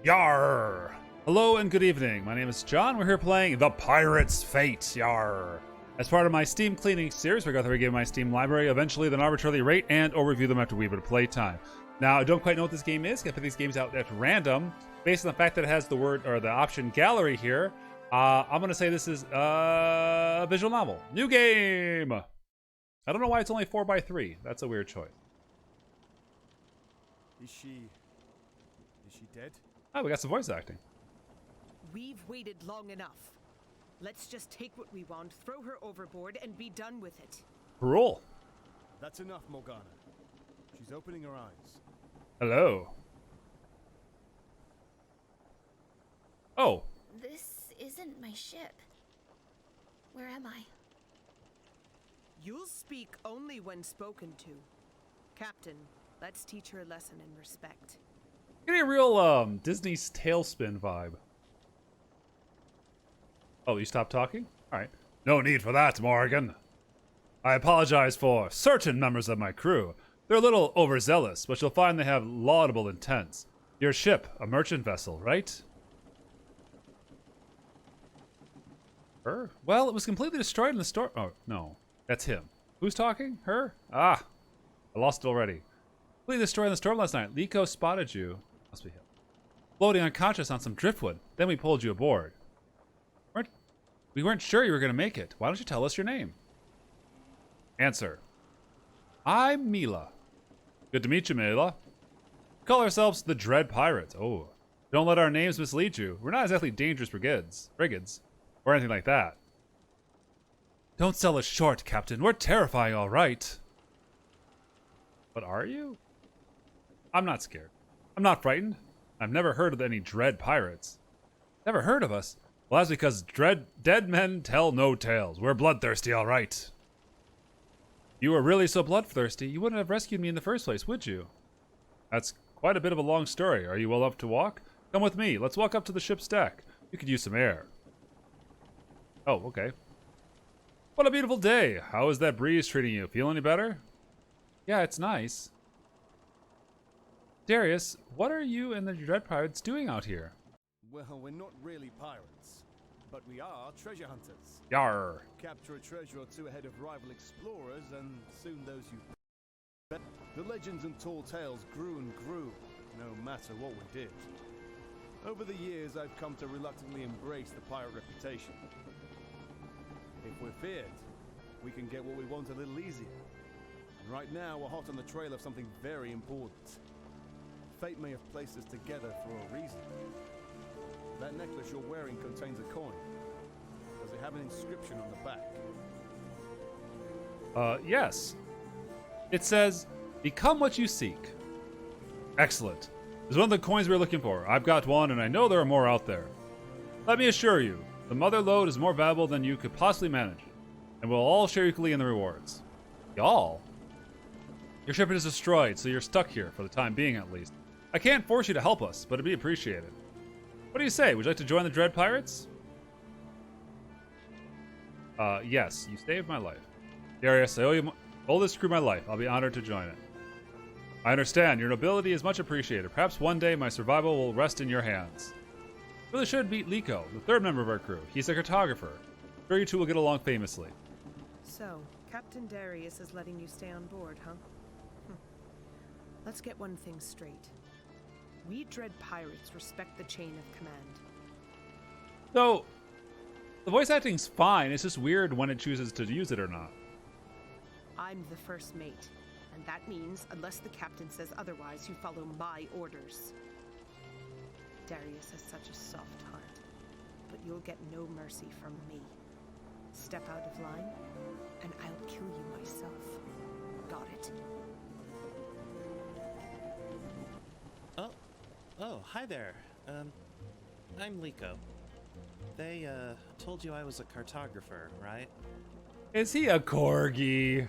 Yar! Hello and good evening. My name is John. We're here playing The Pirate's Fate. Yar! As part of my Steam cleaning series, we're going to regain my Steam library, eventually then arbitrarily rate and or review them after a wee bit of playtime. Now, I don't quite know what this game is. I put these games out at random. Based on the fact that it has the word or the option gallery here, I'm going to say this is a visual novel. New game! I don't know why it's only 4x3. That's a weird choice. Is she dead? Oh, we got some voice acting. We've waited long enough. Let's just take what we want, throw her overboard, and be done with it. Roll. That's enough, Morgana. She's opening her eyes. Hello. Oh. This isn't my ship. Where am I? You'll speak only when spoken to. Captain, let's teach her a lesson in respect. Getting a real Disney's Tailspin vibe. Oh, you stopped talking? Alright. No need for that, Morgan. I apologize for certain members of my crew. They're a little overzealous, but you'll find they have laudable intents. Your ship, a merchant vessel, right? Her? Well, it was completely destroyed in the storm. Oh, no. That's him. Who's talking? Her? Ah. I lost it already. Completely destroyed in the storm last night. Liko spotted you. Must be him. Floating unconscious on some driftwood. Then we pulled you aboard. We weren't sure you were going to make it. Why don't you tell us your name? Answer. I'm Mila. Good to meet you, Mila. We call ourselves the Dread Pirates. Oh. Don't let our names mislead you. We're not exactly dangerous brigands, or anything like that. Don't sell us short, Captain. We're terrifying, all right. But are you? I'm not scared. I'm not frightened. I've never heard of any Dread Pirates. Never heard of us? Well, that's because dead men tell no tales. We're bloodthirsty, all right. If you were really so bloodthirsty, you wouldn't have rescued me in the first place, would you? That's quite a bit of a long story. Are you well up to walk? Come with me. Let's walk up to the ship's deck. You could use some air. Oh, okay. What a beautiful day. How is that breeze treating you? Feel any better? Yeah, it's nice. Darius, what are you and the Dread Pirates doing out here? Well, we're not really pirates, but we are treasure hunters. Yarr. Capture a treasure or two ahead of rival explorers, and soon those you... The legends and tall tales grew and grew, no matter what we did. Over the years, I've come to reluctantly embrace the pirate reputation. If we're feared, we can get what we want a little easier. And right now, we're hot on the trail of something very important. Fate may have placed us together for a reason. That necklace you're wearing contains a coin. Does it have an inscription on the back? Yes. It says, become what you seek. Excellent. It's one of the coins we're looking for. I've got one, and I know there are more out there. Let me assure you, the mother lode is more valuable than you could possibly manage, and we'll all share equally in the rewards. Y'all? Your ship is destroyed, so you're stuck here, for the time being at least. I can't force you to help us, but it'd be appreciated. What do you say? Would you like to join the Dread Pirates? Yes. You saved my life. Darius, I owe this crew my life. I'll be honored to join it. I understand. Your nobility is much appreciated. Perhaps one day my survival will rest in your hands. Really should meet Liko, the third member of our crew. He's a cartographer. Sure, you two will get along famously. So, Captain Darius is letting you stay on board, huh? Let's get one thing straight. We Dread Pirates respect the chain of command. So, the voice acting's fine. It's just weird when it chooses to use it or not. I'm the first mate, and that means, unless the captain says otherwise, you follow my orders. Darius has such a soft heart, but you'll get no mercy from me. Step out of line, and I'll kill you myself. Got it? Oh, hi there. I'm Liko. They, told you I was a cartographer, right? Is he a corgi?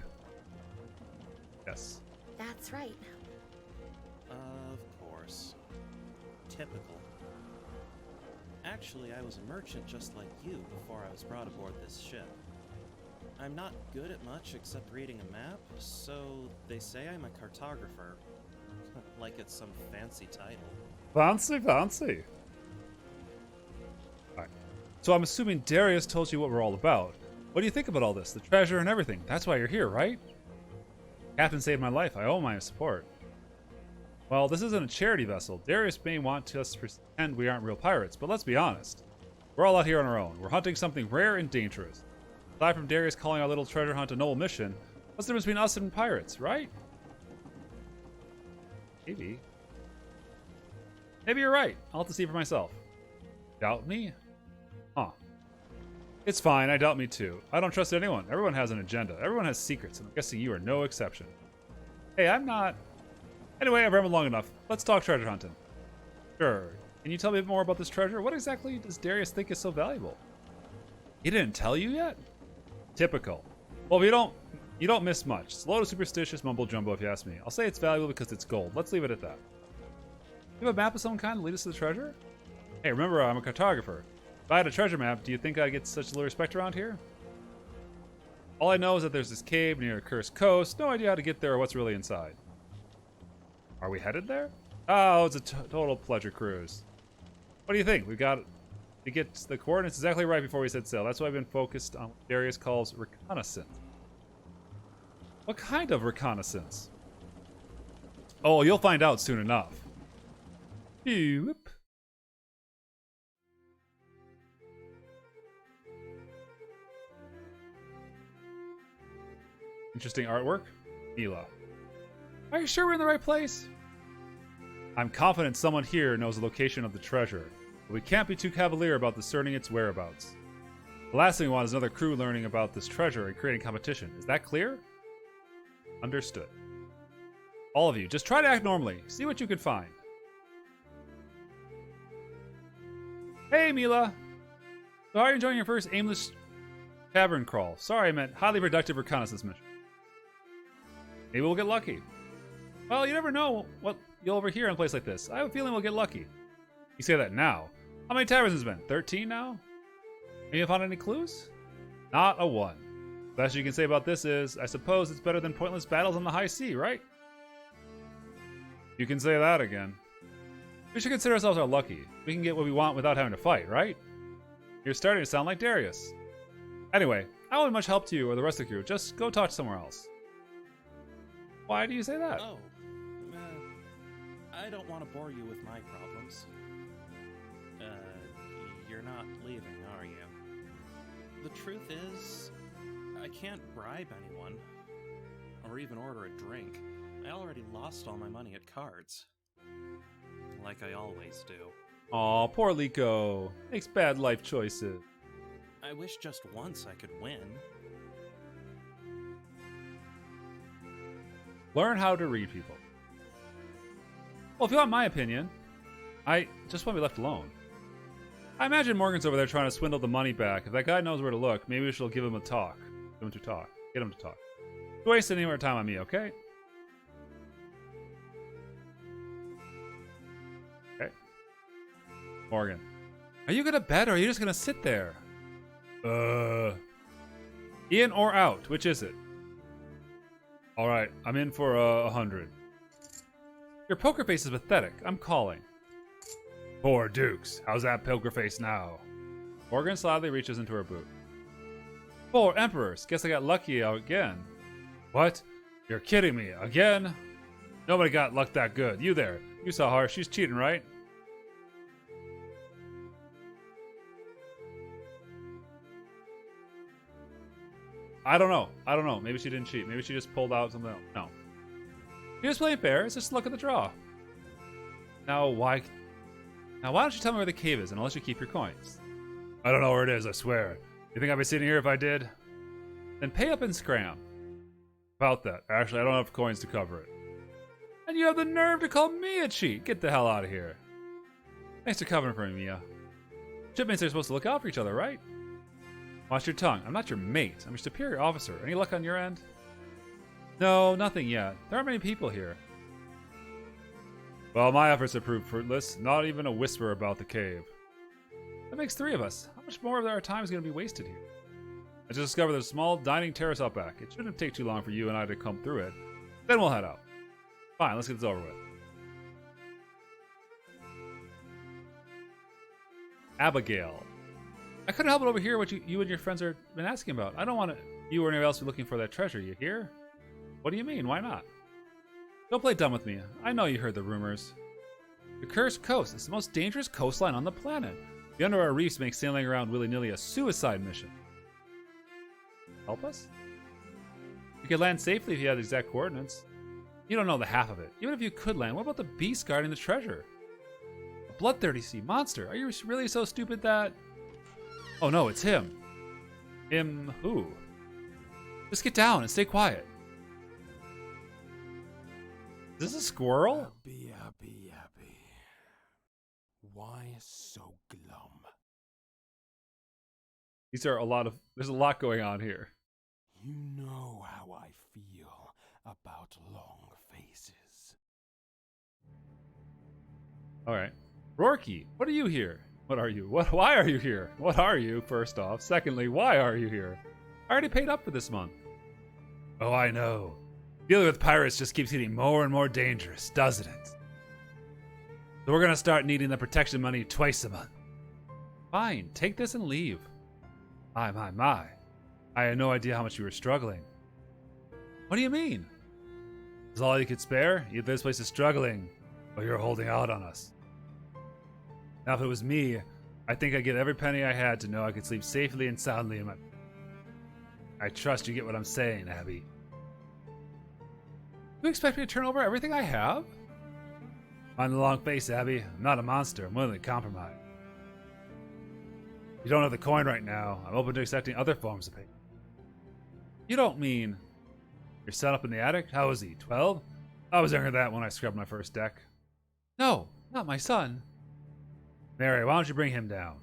Yes. That's right. Of course. Typical. Actually, I was a merchant just like you before I was brought aboard this ship. I'm not good at much except reading a map, so they say I'm a cartographer. Like it's some fancy title. Fancy, fancy. Alright. So I'm assuming Darius told you what we're all about. What do you think about all this? The treasure and everything. That's why you're here, right? Captain saved my life. I owe my support. Well, this isn't a charity vessel. Darius may want us to pretend we aren't real pirates, but let's be honest. We're all out here on our own. We're hunting something rare and dangerous. Aside from Darius calling our little treasure hunt a noble mission, what's the difference between us and pirates, right? Maybe. Maybe you're right. I'll have to see for myself. Doubt me? Huh. It's fine. I doubt me too. I don't trust anyone. Everyone has an agenda. Everyone has secrets, and I'm guessing you are no exception. Hey, I'm not... Anyway, I've rambled long enough. Let's talk treasure hunting. Sure. Can you tell me more about this treasure? What exactly does Darius think is so valuable? He didn't tell you yet? Typical. Well, you don't miss much. It's a load of superstitious mumbo jumbo if you ask me. I'll say it's valuable because it's gold. Let's leave it at that. You have a map of some kind to lead us to the treasure? Hey, remember, I'm a cartographer. If I had a treasure map, do you think I'd get such little respect around here? All I know is that there's this cave near a cursed coast. No idea how to get there or what's really inside. Are we headed there? Oh, it's a total pleasure cruise. What do you think? We got to get the coordinates exactly right before we set sail. That's why I've been focused on what Darius calls reconnaissance. What kind of reconnaissance? Oh, you'll find out soon enough. Whoop. Interesting artwork. Mila. Are you sure we're in the right place? I'm confident someone here knows the location of the treasure, but we can't be too cavalier about discerning its whereabouts. The last thing we want is another crew learning about this treasure and creating competition. Is that clear? Understood. All of you, just try to act normally. See what you can find. Hey, Mila. So how are you enjoying your first aimless tavern crawl? Sorry, I meant highly productive reconnaissance mission. Maybe we'll get lucky. Well, you never know what you'll overhear in a place like this. I have a feeling we'll get lucky. You say that now. How many taverns has it been? 13 now? Have you found any clues? Not a one. The best you can say about this is, I suppose it's better than pointless battles on the high sea, right? You can say that again. We should consider ourselves our lucky. We can get what we want without having to fight, right? You're starting to sound like Darius. Anyway, I won't be much help to you or the rest of the crew. Just go talk to somewhere else. Why do you say that? Oh, I don't want to bore you with my problems. You're not leaving, are you? The truth is, I can't bribe anyone, or even order a drink. I already lost all my money at cards. Like I always do. Aw, poor Liko. Makes bad life choices. I wish just once I could win. Learn how to read people. Well, if you want my opinion, I just want to be left alone. I imagine Morgan's over there trying to swindle the money back. If that guy knows where to look, maybe we should give him a talk. Get him to talk. Don't waste any more time on me, okay? Okay. Morgan. Are you gonna bet or are you just gonna sit there? In or out? Which is it? Alright, I'm in for 100. Your poker face is pathetic. I'm calling. 4 dukes. How's that poker face now? Morgan slyly reaches into her boot. 4 emperors. Guess I got lucky again. What? You're kidding me. Again? Nobody got luck that good. You there. You saw her. She's cheating, right? I don't know. Maybe she didn't cheat. Maybe she just pulled out something else. No. You just playing fair. It's just look at the draw. Now why don't you tell me where the cave is and I'll let you keep your coins? I don't know where it is, I swear. You think I'd be sitting here if I did? Then pay up and scram. About that. Actually, I don't have coins to cover it. And you have the nerve to call me a cheat. Get the hell out of here. Thanks for covering for me, Mia. Shipmates are supposed to look out for each other, right? Watch your tongue. I'm not your mate. I'm your superior officer. Any luck on your end? No, nothing yet. There aren't many people here. Well, my efforts have proved fruitless. Not even a whisper about the cave. That makes 3 of us. How much more of our time is going to be wasted here? I just discovered there's a small dining terrace out back. It shouldn't take too long for you and I to come through it. Then we'll head out. Fine, let's get this over with. Abigail. I couldn't help but overhear what you and your friends have been asking about. I don't want you or anyone else to be looking for that treasure. You hear? What do you mean? Why not? Don't play dumb with me. I know you heard the rumors. The Cursed Coast is the most dangerous coastline on the planet. The underwater reefs make sailing around willy-nilly a suicide mission. Help us? You could land safely if you had the exact coordinates. You don't know the half of it. Even if you could land, what about the beast guarding the treasure? A bloodthirsty sea monster? Are you really so stupid that... Oh no, it's him. Him who? Just get down and stay quiet. Is this a squirrel? Abby. Why so glum? These are there's a lot going on here. You know how I feel about long faces. Alright. Rourke, what are you here? What are you? Why are you here? What are you, first off? Secondly, why are you here? I already paid up for this month. Oh, I know. Dealing with pirates just keeps getting more and more dangerous, doesn't it? So we're gonna start needing the protection money twice a month. Fine, take this and leave. My. I had no idea how much you were struggling. What do you mean? Is all you could spare? This place is struggling, but you're holding out on us. Now, if it was me, I think I'd get every penny I had to know I could sleep safely and soundly in my... I trust you get what I'm saying, Abby. You expect me to turn over everything I have? Mind the long face, Abby. I'm not a monster. I'm willing to compromise. You don't have the coin right now. I'm open to accepting other forms of payment. You don't mean... Your son up in the attic? How is he, 12? I was younger than that when I scrubbed my first deck. No, not my son. Mary, why don't you bring him down?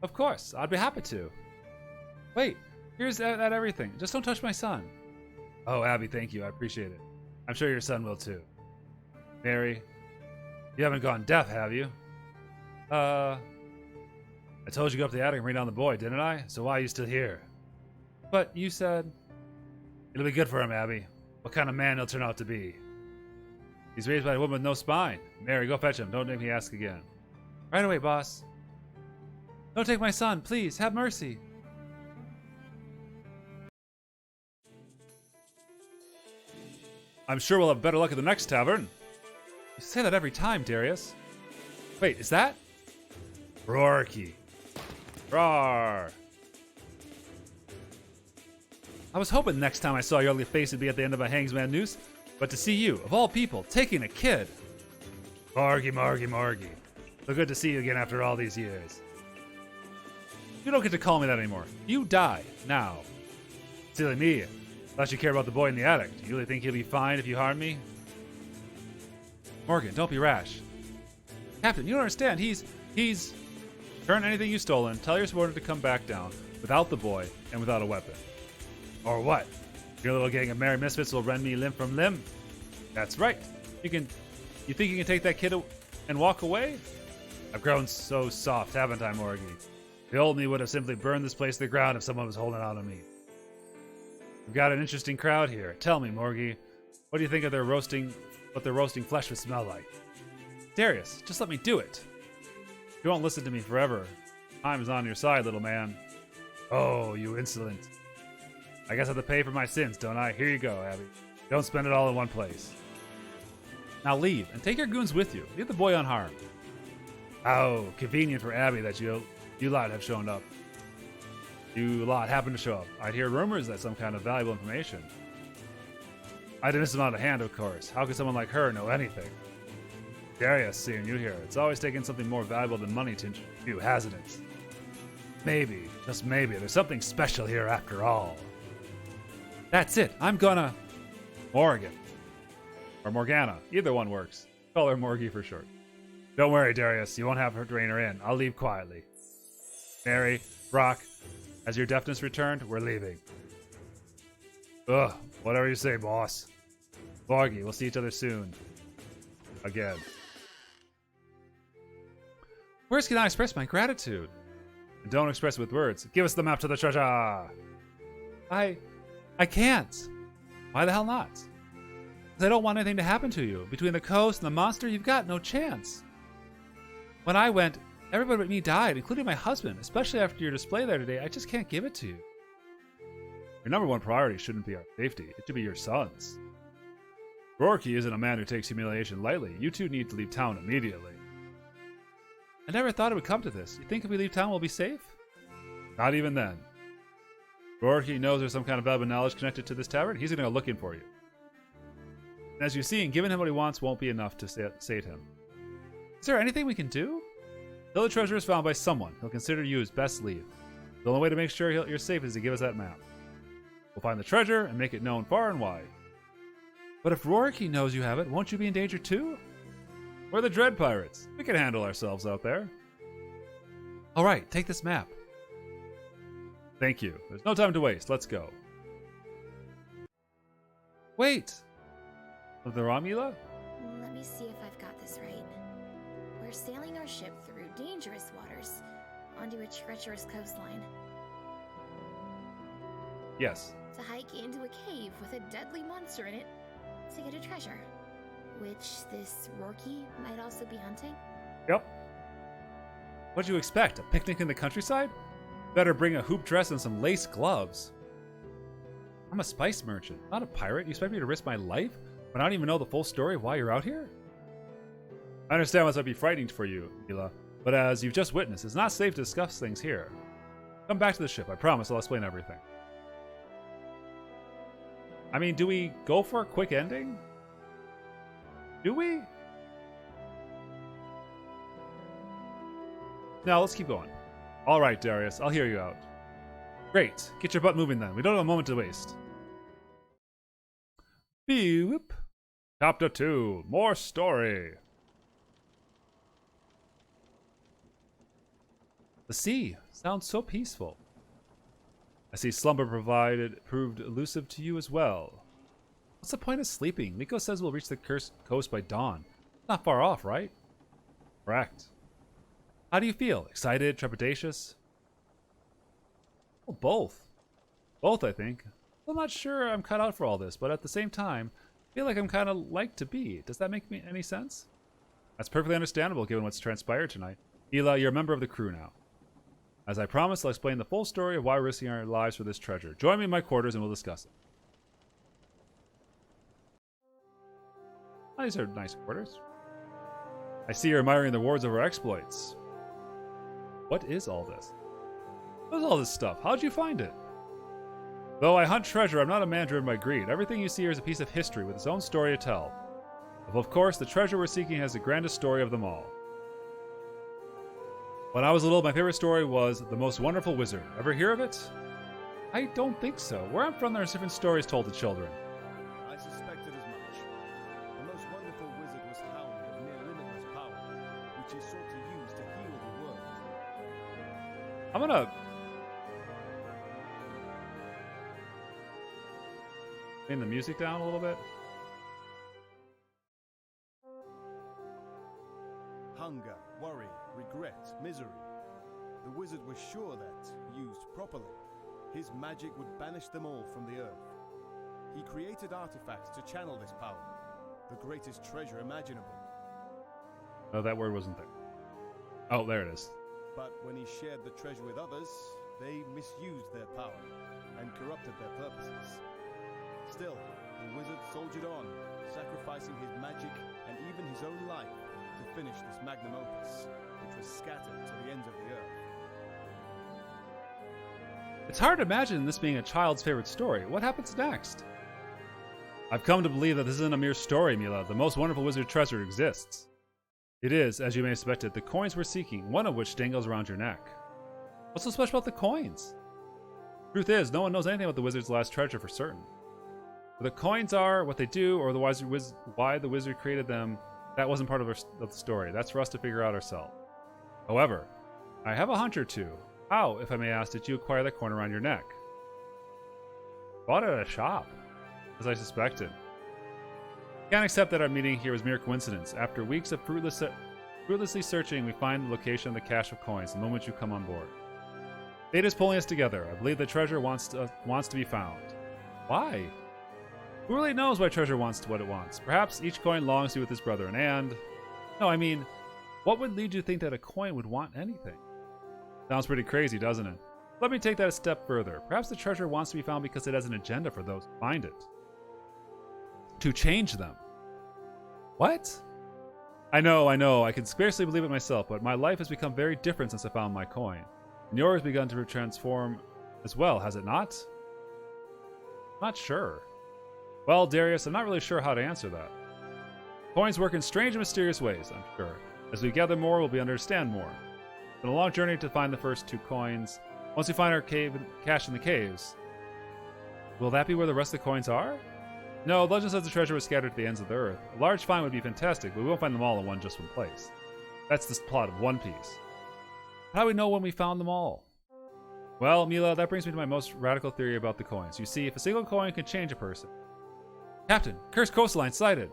Of course, I'd be happy to. Wait, here's that everything. Just don't touch my son. Oh, Abby, thank you. I appreciate it. I'm sure your son will too. Mary, you haven't gone deaf, have you? I told you to go up to the attic and bring down the boy, didn't I? So why are you still here? But you said... It'll be good for him, Abby. What kind of man he'll turn out to be. He's raised by a woman with no spine. Mary, go fetch him. Don't make me ask again. Right away, boss. Don't take my son, please. Have mercy. I'm sure we'll have better luck at the next tavern. You say that every time, Darius. Wait, is that? Rourke. Roar. I was hoping next time I saw your ugly face would be at the end of a hangsman noose, but to see you, of all people, taking a kid. Margie. So good to see you again after all these years. You don't get to call me that anymore. You die, now. Silly me. Thought you cared about the boy in the attic. Do you really think he'll be fine if you harm me? Morgan, don't be rash. Captain, you don't understand. He's... Turn anything you've stolen. Tell your subordinate to come back down without the boy and without a weapon. Or what? Your little gang of merry misfits will rend me limb from limb? That's right. You think you can take that kid and walk away? I've grown so soft, haven't I, Morgie? The old me would have simply burned this place to the ground if someone was holding out on me. We've got an interesting crowd here. Tell me, Morgie, what do you think of what their roasting flesh would smell like? Darius, just let me do it. You won't listen to me forever. Time is on your side, little man. Oh, you insolent. I guess I have to pay for my sins, don't I? Here you go, Abby. Don't spend it all in one place. Now leave, and take your goons with you. Leave the boy unharmed. How convenient for Abby that you lot have shown up. You lot happen to show up. I'd hear rumors that some kind of valuable information. I didn't miss him out of hand, of course. How could someone like her know anything? Darius, seeing you here. It's always taken something more valuable than money to introduce you, hasn't it? Maybe, just maybe, there's something special here after all. That's it. I'm gonna... Morgan. Or Morgana. Either one works. Call her Morgie for short. Don't worry, Darius. You won't have her to rein her in. I'll leave quietly. Mary, Brock, has your deafness returned? We're leaving. Ugh, whatever you say, boss. Morgie, we'll see each other soon. Again. Words cannot express my gratitude. And don't express it with words. Give us the map to the treasure. I can't. Why the hell not? Because I don't want anything to happen to you. Between the coast and the monster, you've got no chance. When I went Everybody but me died, including my husband. Especially after your display there today, I just can't give it to you. Your number one priority shouldn't be our safety. It should be your son's. Rourke isn't a man who takes humiliation lightly. You two need to leave town immediately. I never thought it would come to this. You think if we leave town, we'll be safe? Not even then. Rourke knows there's some kind of valuable knowledge connected to this tavern. He's going to go looking for you. And as you've seen, giving him what he wants won't be enough to sate him. Is there anything we can do? Until the treasure is found by someone, he'll consider you his best lead. The only way to make sure you're safe is to give us that map. We'll find the treasure and make it known far and wide. But if Rourke knows you have it, won't you be in danger too? We're the Dread Pirates. We can handle ourselves out there. All right, take this map. Thank you. There's no time to waste. Let's go. Wait! Of the Romula? Let me see if I've got this right. We're sailing our ship through dangerous waters onto a treacherous coastline Yes. to hike into a cave with a deadly monster in it to get a treasure, which this Rourke might also be hunting. Yep. What'd you expect? A picnic in the countryside? Better bring a hoop dress and some lace gloves. I'm a spice merchant, not a pirate. You expect me to risk my life when I don't even know the full story of why you're out here? I understand this might be frightening for you, Mila, but as you've just witnessed, it's not safe to discuss things here. Come back to the ship. I promise I'll explain everything. I mean, do we go for a quick ending? Do we? No, let's keep going. All right, Darius, I'll hear you out. Great. Get your butt moving then. We don't have a moment to waste. Beep. Chapter 2. More story. The sea sounds so peaceful. I see slumber proved elusive to you as well. What's the point of sleeping? Liko says we'll reach the cursed coast by dawn. Not far off, right? Correct. How do you feel? Excited? Trepidatious? Well, both. Both, I think. I'm not sure I'm cut out for all this, but at the same time, I feel like I'm kind of like to be. Does that make any sense? That's perfectly understandable given what's transpired tonight. Hila, you're a member of the crew now. As I promised, I'll explain the full story of why we're risking our lives for this treasure. Join me in my quarters and we'll discuss it. Oh, these are nice quarters. I see you're admiring the rewards of our exploits. What is all this? What is all this stuff? How'd you find it? Though I hunt treasure, I'm not a man driven by greed. Everything you see here is a piece of history with its own story to tell. Of course, the treasure we're seeking has the grandest story of them all. When I was little, my favorite story was The Most Wonderful Wizard. Ever hear of it? I don't think so. Where I'm from, there's different stories told to children. I suspected as much. The most wonderful wizard was found of near limitless power, which he sought to use to heal the world. I'm gonna... turn the music down a little bit. Hunger, worry, regret, misery. The wizard was sure that, used properly, his magic would banish them all from the earth. He created artifacts to channel this power, the greatest treasure imaginable. Oh, that word wasn't there. Oh, there it is. But when he shared the treasure with others, they misused their power and corrupted their purposes. Still, the wizard soldiered on, sacrificing his magic and even his own life to finish this magnum opus, which was scattered to the ends of the earth. It's hard to imagine this being a child's favorite story. What happens next? I've come to believe that this isn't a mere story, Mila. The most wonderful wizard treasure exists. It is, as you may have expected, the coins we're seeking, one of which dangles around your neck. What's so special about the coins? Truth is, no one knows anything about the wizard's last treasure for certain. What the coins are, what they do, or why the wizard created them, that wasn't part of the story. That's for us to figure out ourselves. However, I have a hunch or two. How, if I may ask, did you acquire that coin around your neck? Bought it at a shop, as I suspected. Can't accept that our meeting here was mere coincidence. After weeks of fruitlessly searching, we find the location of the cache of coins the moment you come on board. Fate is pulling us together. I believe the treasure wants to be found. Why? Who really knows why treasure wants what it wants? Perhaps each coin longs to be with his brethren, and... No, I mean, What would lead you to think that a coin would want anything? Sounds pretty crazy, doesn't it? Let me take that a step further. Perhaps the treasure wants to be found because it has an agenda for those who find it. To change them. What? I know, I can scarcely believe it myself, but my life has become very different since I found my coin. And yours has begun to transform as well, has it not? Not sure. Well, Darius, I'm not really sure how to answer that. Coins work in strange and mysterious ways, I'm sure. As we gather more, we'll understand more. It's been a long journey to find the first 2 coins. Once we find our cache in the caves, will that be where the rest of the coins are? No, legend says the treasure was scattered to the ends of the earth. A large find would be fantastic, but we won't find them all in one place. That's the plot of One Piece. How do we know when we found them all? Well, Mila, that brings me to my most radical theory about the coins. You see, if a single coin can change a person... Captain, cursed coastline sighted!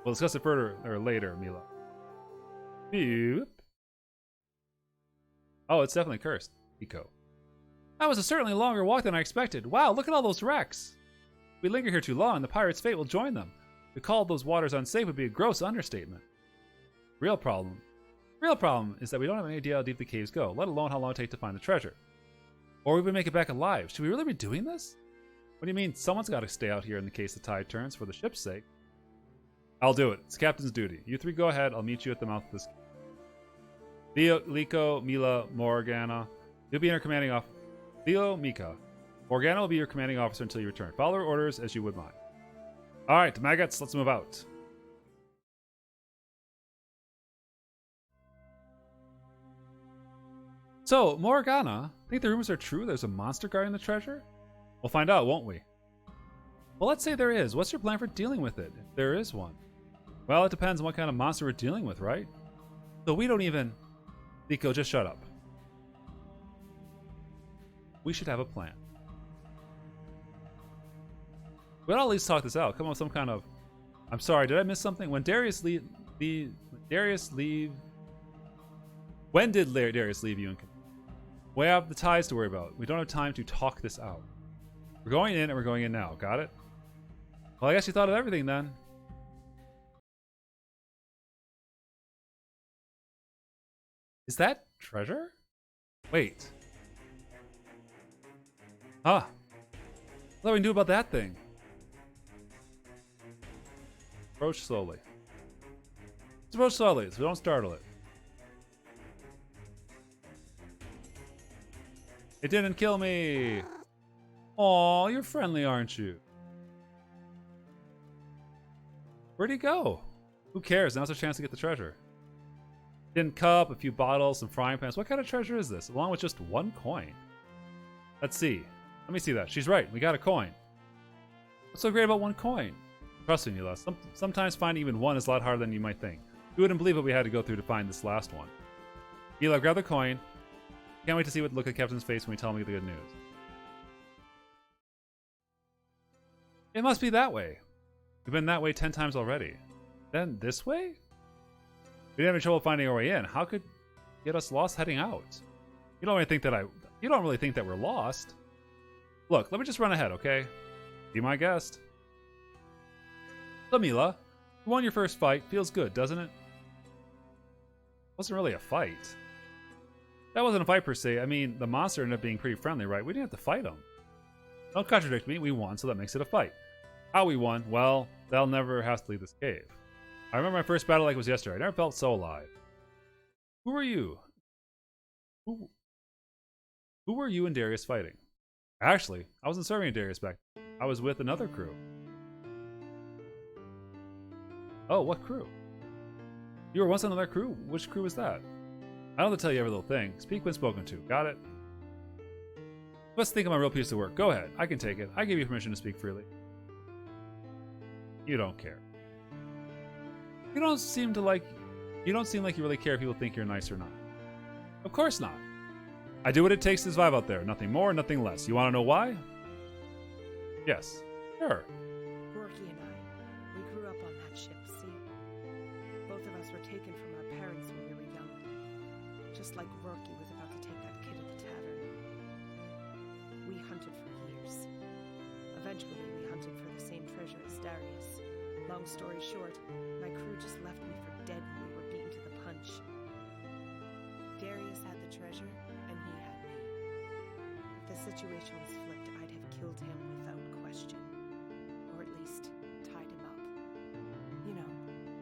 We'll discuss it further or later, Mila. Beep. Oh, it's definitely cursed. Eco. That was a certainly longer walk than I expected. Wow, look at all those wrecks! If we linger here too long, the pirate's fate will join them. To call those waters unsafe would be a gross understatement. Real problem is that we don't have any idea how deep the caves go, let alone how long it takes to find the treasure. Or we would make it back alive. Should we really be doing this? What do you mean? Someone's got to stay out here in the case the tide turns for the ship's sake. I'll do it. It's captain's duty. You 3 go ahead. I'll meet you at the mouth of this. Theo, Liko, Mila, Morgana. You'll be in our commanding officer. Theo, Mika. Morgana will be your commanding officer until you return. Follow her orders as you would mine. Alright, maggots, let's move out. So, Morgana, think the rumors are true? There's a monster guarding the treasure? We'll find out, won't we? Well, let's say there is. What's your plan for dealing with it, if there is one? Well, it depends on what kind of monster we're dealing with, right? So we don't even... Nico, just shut up. We should have a plan. We'll at least talk this out. Come up with some kind of... I'm sorry, did I miss something? When Darius leave... When did Darius leave you? We have the ties to worry about. We don't have time to talk this out. We're going in and we're going in now. Got it? Well, I guess you thought of everything then. Is that treasure? Wait. Ah. What do we can do about that thing? Approach slowly. Let's approach slowly so we don't startle it. It didn't kill me! Aw, you're friendly, aren't you? Where'd he go? Who cares? Now's our chance to get the treasure. Tin cup, a few bottles, some frying pans. What kind of treasure is this? Along with just 1 coin. Let's see. Let me see that. She's right. We got a coin. What's so great about 1 coin? Trust me, Mila. Sometimes finding even 1 is a lot harder than you might think. You wouldn't believe what we had to go through to find this last one. Mila, grab the coin. Can't wait to see what look at Captain's face when we tell him the good news. It must be that way. We've been that way 10 times already. Then this way? We didn't have any trouble finding our way in. How could get us lost heading out? You don't really think that we're lost. Look, let me just run ahead, okay? Be my guest. So Mila, you won your first fight. Feels good, doesn't it? Wasn't really a fight. That wasn't a fight per se. I mean, the monster ended up being pretty friendly, right? We didn't have to fight him. Don't contradict me. We won, so that makes it a fight. How we won? Well, they'll never have to leave this cave. I remember my first battle like it was yesterday. I never felt so alive. Who were you? Who were you and Darius fighting? Actually, I wasn't serving Darius back then. I was with another crew. Oh, what crew? You were once on another crew? Which crew was that? I don't have to tell you every little thing. Speak when spoken to. Got it? Let's think of my real piece of work. Go ahead. I can take it. I give you permission to speak freely. You don't care. You don't seem like you really care if people think you're nice or not. Of course not. I do what it takes to survive out there. Nothing more, nothing less. You want to know why? Yes. Sure. Rourke and I, we grew up on that ship, see? Both of us were taken from our parents when we were young. Just like Rourke was about to take that kid at the tavern. We hunted for years. Eventually, we hunted for the same treasure as Darius. Long story short, my crew just left me for dead when we were beaten to the punch. situation was flipped, I'd have killed him without question. Or at least tied him up. You know,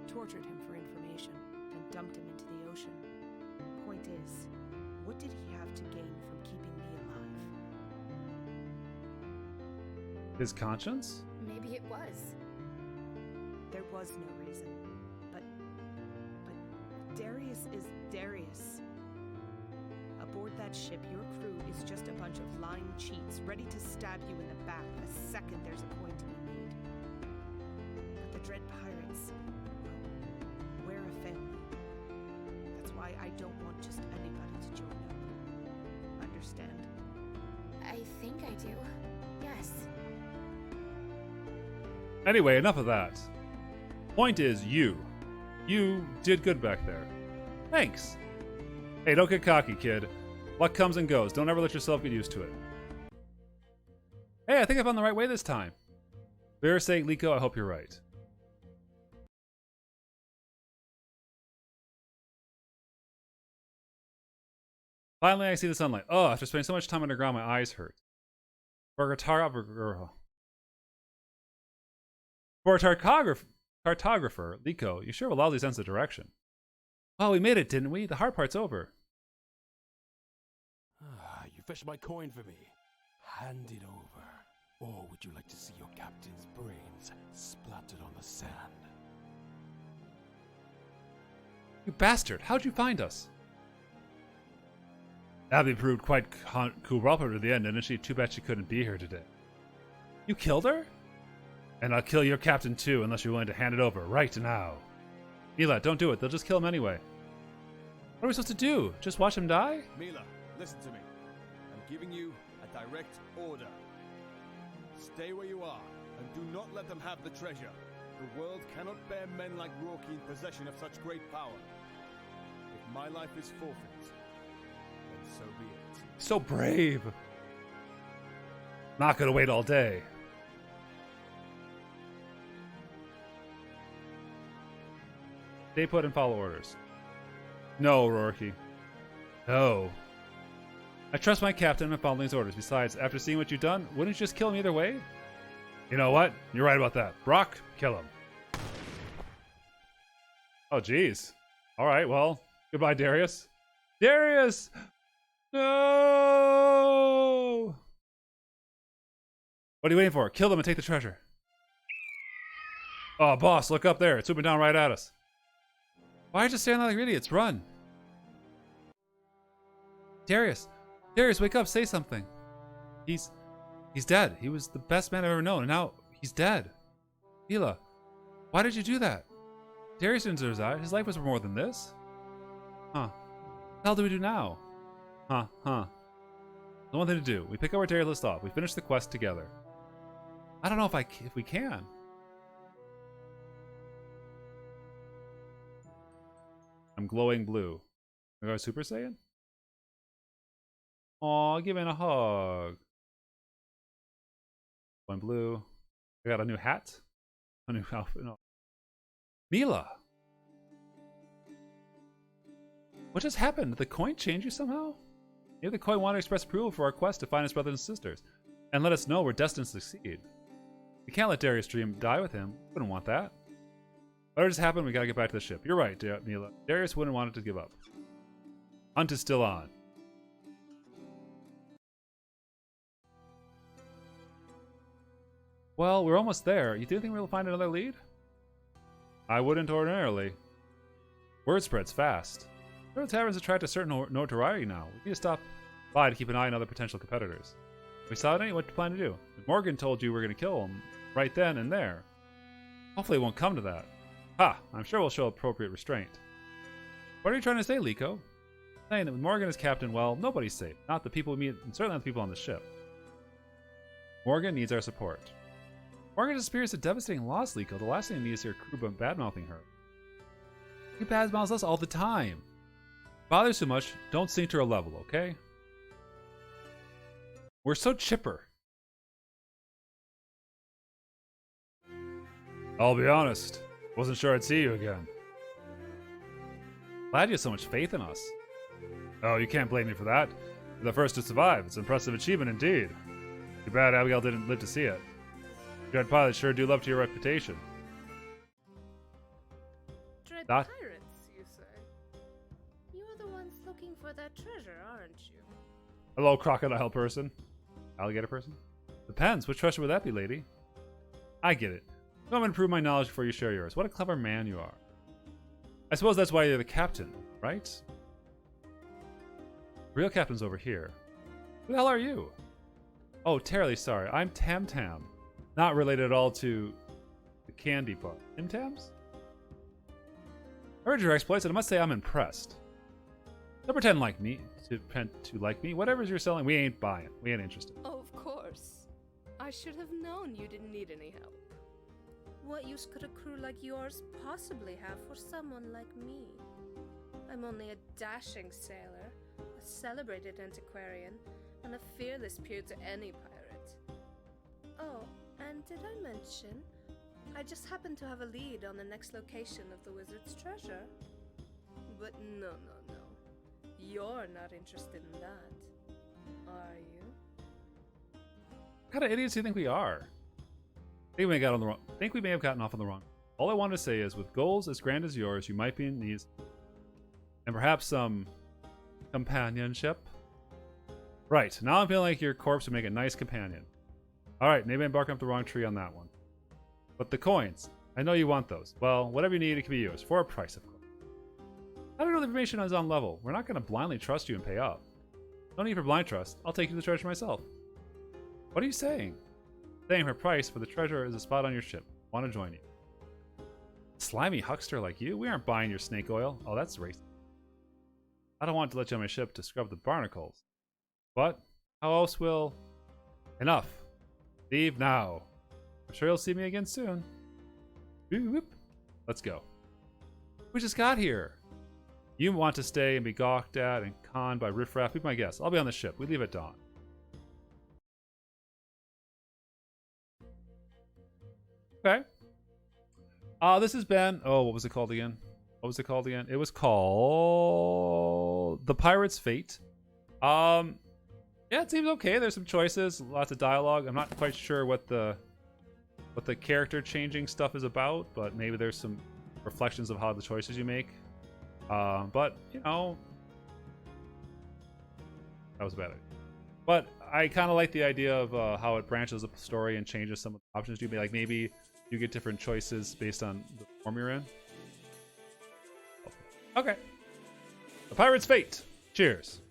tortured him for information, then dumped him into the ocean. Point is, what did he have to gain from keeping me alive? His conscience? Maybe it was. There was no reason. But Darius is Darius. Aboard that ship, your crew is just a bunch of lying cheats ready to stab you in the back the second there's a coin to be made. But the Dread Pirates, well, we're a family. That's why I don't want just anybody to join up. Understand? I think I do. Yes. Anyway, enough of that. Point is, you did good back there. Thanks. Hey, don't get cocky, kid. Luck comes and goes. Don't ever let yourself get used to it. Hey, I think I found the right way this time. For your sake, Liko, I hope you're right. Finally, I see the sunlight. Oh, after spending so much time underground, my eyes hurt. For a cartographer, Liko, you sure have a lousy sense of direction. Well, we made it, didn't we? The hard part's over. Ah, you fetched my coin for me. Hand it over. Or would you like to see your captain's brains splattered on the sand? You bastard! How'd you find us? Abby proved quite cooperative at the end, didn't she? Too bad she couldn't be here today. You killed her? And I'll kill your captain too, unless you're willing to hand it over right now. Mila, don't do it. They'll just kill him anyway. What are we supposed to do? Just watch him die? Mila, listen to me. I'm giving you a direct order. Stay where you are, and do not let them have the treasure. The world cannot bear men like Rourke in possession of such great power. If my life is forfeit, then so be it. So brave. Not gonna wait all day. Stay put and follow orders. No, Rourke. No. I trust my captain and following his orders. Besides, after seeing what you've done, wouldn't you just kill him either way? You know what? You're right about that. Brock, kill him. Oh, jeez. All right, well, goodbye, Darius. Darius! No! What are you waiting for? Kill them and take the treasure. Oh, boss, look up there. It's swooping down right at us. Why are you just standing there like idiots? Run! Darius! Darius, wake up, say something. He's dead. He was the best man I've ever known, and now he's dead. Mila, why did you do that? Darius didn't deserve that. His life was more than this. Huh. What the hell do we do now? Huh. The one thing to do. We pick our Darius list off. We finish the quest together. I don't know if we can. I'm glowing blue. Am I going Super Saiyan? Aw, give me a hug. Glowing blue. I got a new hat. A new outfit. No. Mila! What just happened? Did the coin change you somehow? Maybe the coin wanted to express approval for our quest to find his brothers and sisters, and let us know we're destined to succeed. We can't let Darius' dream die with him. We wouldn't want that. Whatever just happened, we gotta get back to the ship. You're right, Mila. Darius wouldn't want it to give up. Hunt is still on. Well, we're almost there. You do think we'll find another lead? I wouldn't ordinarily. Word spreads fast. Certain taverns attract a certain notoriety now. We need to stop by to keep an eye on other potential competitors. If we saw any, what do you plan to do? If Morgan told you we're going to kill him right then and there. Hopefully it won't come to that. Ha! I'm sure we'll show appropriate restraint. What are you trying to say, Liko? Saying that with Morgan as captain, well, nobody's safe. Not the people we meet, and certainly not the people on the ship. Morgan needs our support. Morgan has experienced a devastating loss, Liko. The last thing we need is your crew bad-mouthing her. He bad-mouths us all the time. Bothers too much, don't sink to her level, okay? We're so chipper. I'll be honest. Wasn't sure I'd see you again. Glad you have so much faith in us. Oh, you can't blame me for that. You're the first to survive. It's an impressive achievement indeed. Too bad Abigail didn't live to see it. Dread pilots sure do love to your reputation. Dread That- pirates, you say? You're the ones looking for that treasure, aren't you? Hello, crocodile person. Alligator person? Depends. Which treasure would that be, lady? I get it. I'm going to improve my knowledge before you share yours. What a clever man you are. I suppose that's why you're the captain, right? Real captain's over here. Who the hell are you? Oh, terribly sorry. I'm Tam Tam. Not related at all to the candy bar. Tim Tams? I heard your exploits, and I must say I'm impressed. Don't pretend like me to like me. Whatever's you're selling, we ain't buying. We ain't interested. Oh, of course. I should have known you didn't need any help. What use could a crew like yours possibly have for someone like me? I'm only a dashing sailor, a celebrated antiquarian, and a fearless peer to any pirate. Oh, and did I mention? I just happen to have a lead on the next location of the wizard's treasure. But no. You're not interested in that, are you? What kind of idiots do you think we are? I think we may have gotten off on the wrong. All I wanted to say is, with goals as grand as yours, you might be in need, and perhaps some companionship. Right, now I'm feeling like your corpse would make a nice companion. Alright, maybe I'm barking up the wrong tree on that one. But the coins, I know you want those. Well, whatever you need, it can be yours, for a price, of course. I don't know the information is on level. We're not going to blindly trust you and pay up. No need for blind trust. I'll take you to the treasure myself. What are you saying? Saying her price for the treasure is a spot on your ship. Want to join you. Slimy huckster like you? We aren't buying your snake oil. Oh, that's racist. I don't want to let you on my ship to scrub the barnacles. But how else will... Enough. Leave now. I'm sure you'll see me again soon. Boop. Let's go. We just got here. You want to stay and be gawked at and conned by riffraff? Be my guest. I'll be on the ship. We leave at dawn. Okay. This has been... Oh, what was it called again? It was called... The Pirate's Fate. Yeah, it seems okay. There's some choices. Lots of dialogue. I'm not quite sure what the character changing stuff is about, but maybe there's some reflections of how the choices you make. But, you know... That was a bad idea. But I kind of like the idea of how it branches up the story and changes some of the options you make. Like, maybe you get different choices based on the form you're in. Okay. The Pirate's Fate. Cheers.